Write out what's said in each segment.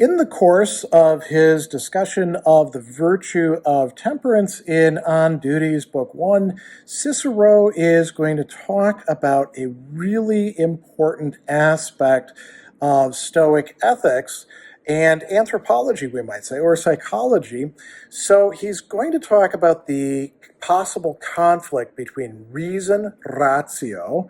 In the course of his discussion of the virtue of temperance in On Duties, Book 1, Cicero is going to talk about a really important aspect of Stoic ethics and anthropology, we might say, or psychology. So he's going to talk about the possible conflict between reason, ratio,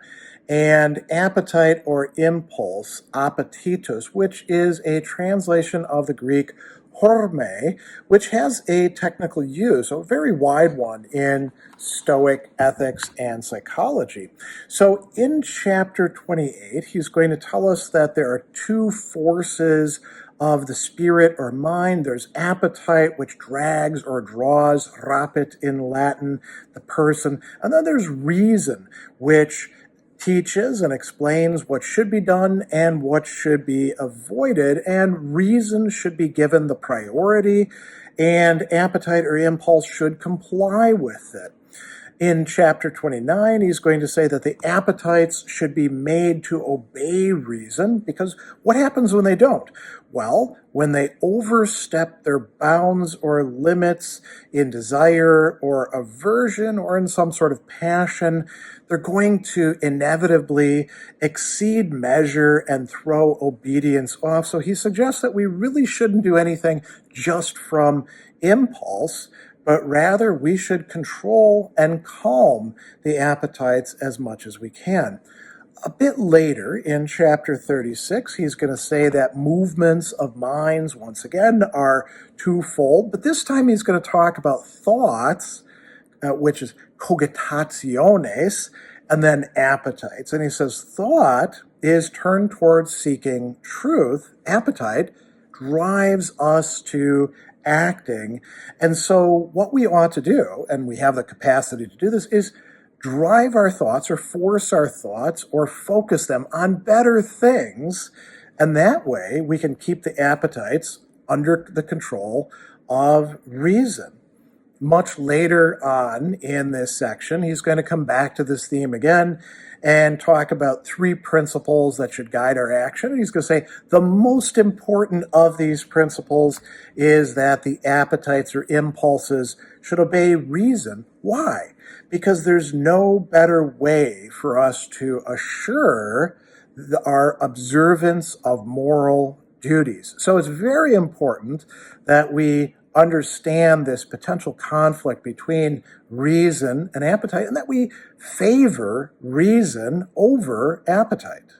and appetite or impulse, appetitus, which is a translation of the Greek hormē, which has a technical use, a very wide one in Stoic ethics and psychology. So in chapter 28, he's going to tell us that there are two forces of the spirit or mind. There's appetite, which drags or draws, rapit in Latin, the person. And then there's reason, which teaches and explains what should be done and what should be avoided, and reason should be given the priority, and appetite or impulse should comply with it. In chapter 29, he's going to say that the appetites should be made to obey reason, because what happens when they don't? Well, when they overstep their bounds or limits in desire or aversion or in some sort of passion, they're going to inevitably exceed measure and throw obedience off. So he suggests that we really shouldn't do anything just from impulse, but rather we should control and calm the appetites as much as we can. A bit later in chapter 36, he's going to say that movements of minds, once again, are twofold, but this time he's going to talk about thoughts, which is cogitationes, and then appetites. And he says thought is turned towards seeking truth. Appetite drives us to acting. And so what we ought to do, and we have the capacity to do this, is drive our thoughts or force our thoughts or focus them on better things. And that way we can keep the appetites under the control of reason. Much later on in this section, he's going to come back to this theme again and talk about three principles that should guide our action. And he's going to say the most important of these principles is that the appetites or impulses should obey reason. Why? Because there's no better way for us to assure our observance of moral duties. So it's very important that we understand this potential conflict between reason and appetite, and that we favor reason over appetite.